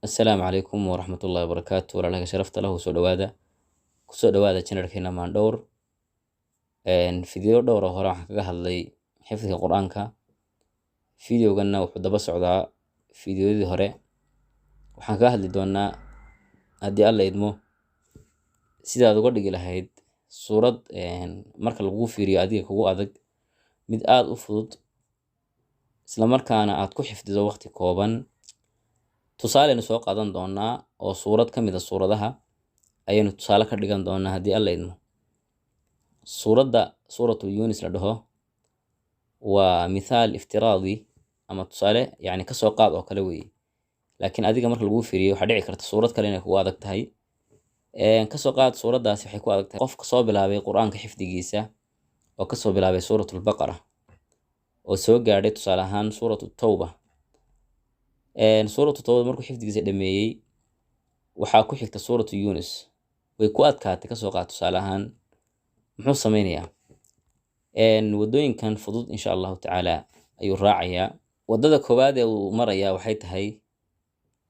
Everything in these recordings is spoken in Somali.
السلام عليكم ورحمة الله وبركاته ولا شرفت له kusoo dhawaada channelkeena Mandowr video dhowr ah hore waxaan kaga hadlay xifdiga Quraanka videogana wuxuu daba socdaa videodii hore waxaan kaga hadli doonaa haddii Alla idmo sidaad uga dhigi lahayd suurad marka lagu fiiriyo adiga kugu adag mid aad u fudud isla markaana aad ku xifdido waqti kooban tusaale soo qaadan doonaa oo suurad kamid ah suuradaha ayaynu tusaale ka dhigan doonaa haddii Alla idmo suuratu Yunus la dhaho waa mithaal iftiraadi ama tusaale yani ka soo qaad oo kale weeye laakiin adiga marka lagu fiiriyo waxa dhici karta suurad kale inay kugu adag tahay ka soo qaad suuradaasi waxay ku adag tahay qofka soo bilaabay Quraanka xifdigiisa oo ka soo bilaabay suuratul Baqara oo soo gaadhay tusaale ahaan suuratu Tawba suuratu Tawba markuu xifdigiisa dhameeyay waxaa ku xigta suuratu Yunus way ku adkaatay ka soo qaad tusaale ahaan muxuu sameynayaa wadooyinkan fudud insha Allah taala ayuu raacayaa wadada koowaad ee uu marayaa waxay tahay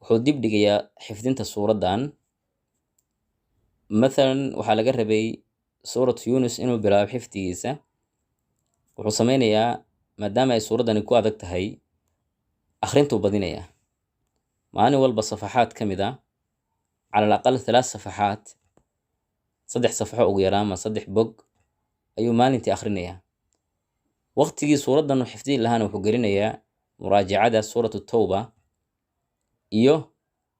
wuxuu dib dhigayaa xifdinta suuradan مثلا waxaa laga rabay suuratu Yunus inuu bilaabo xifdigiisa wuxuu sameynayaa maadaama ay suuradan ku adag tahay akhrintu badinayaa maalin walba safaxaad kamid ah على الأقل 3 صفحات صدح صفحة ugu yaraan ma 3 bog ayuu maalintii akhrinayaa waqtigii suuradan uu xifdin lahaana wuxuu gelinayaa muraajacada suuratu Tawba iyo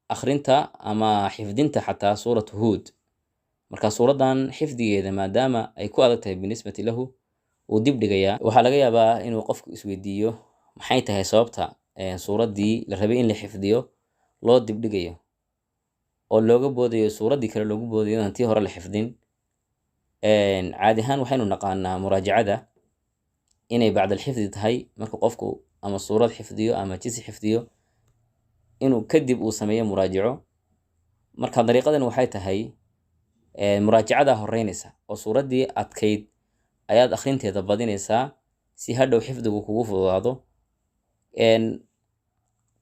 akhrinta ama xifdinta xataa suuratu Hud marka suuradan xifdigeeda maadaama ay ku adag tahay binisbati lahu uu dib dhigayaa waxa laga yaabaa inuu qofku isweydiiyo maxay tahay sababta suuradii la rabay in la xifdiyo loo dib dhigayo oo looga boodayo suuradii kale loogu boodayo intii hore la xifdin caadi ahaan waxaynu naqaanaa muraajacada inay bacda al-xifdi tahay marka qofku ama suurad xifdiyo ama jisi xifdiyo inuu kadib uu sameeyo muraajaco marka dariiqadan waxay tahay muraajacada horeynaysa oo suuradii adkayd ayaad akhrinteeda badinaysaa si hadhow xifdigu kugu fududaado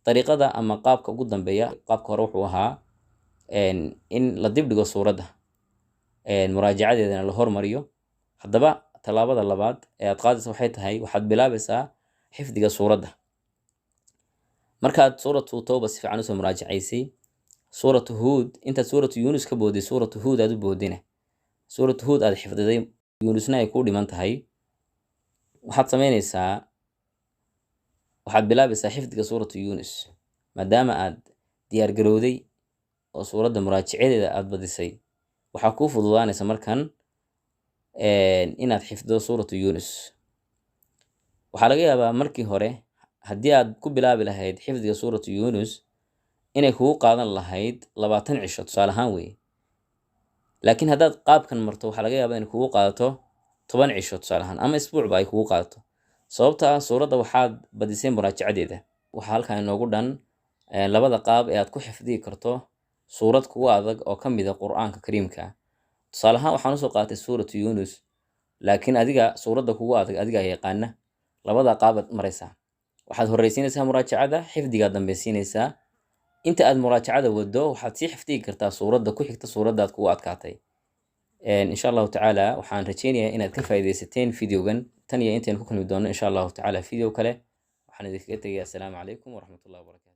dariiqada ama qaabka ugu dambeeya qaabka hore wuxuu ahaa in la dib dhigo suurada muraajacadeedana la hormariyo haddaba talaabada labaad ee aad qaadayso waxay tahay waxaad bilaabaysaa xifdiga suurada markaad suuratu Tawba si fiican u soo muraajacaysay suuratu Hud inta suuratu Yunus ka booday suuratu Hud aad u boodina suuratu Hud aad xifdiday Yunusna ay ku dhiman tahay waxaad sameynaysaa waxaad bilaabaysaa xifdiga suuratu Yunus maadaama aad diyaar garowday oo suurada muraajacadeeda aad badisay waxa ku fududaanaysa markan inaad xifdido suuratu Yunus waxa laga yaabaa markii hore haddii aad ku bilaabi lahayd xifdiga suuratu Yunus inay kugu qaadan lahayd 20 cisho tusaale ahaan weeye laakiin haddaad qaabkan marto waxa laga yaabaa in kugu qaadato 10 cisho tusaale ahaan ama isbuucba ay kugu qaadato sababta suurada waxaad badisay muraajacadeeda waxa halkan inoogu dhan labada qaab ee aad ku xifdii karto suurad kugu adag oo kamid ah Quraanka Kariimka tusaale ahaan waxaan soo qaatay suuratu Yunus laakiin adiga suurada kugu adag adiga yaqaana labada qaab maraysa waxaad horeysiinaysaa muraajacada xifdiga dambaysiinaysaa inta aad muraajacada wado waxaad si xifdii kartaa suurada ku xigta suuradaad kugu adkaatay insha Allah taala waxaan rajeynayaa inaad ka faa'iideysateen videogan tan iyo intaan ku kulmi doono insha Allah taala video kale waxaan idinkaga tagayaa assalaamu calaykum wa rahmatullahi wa barakatuh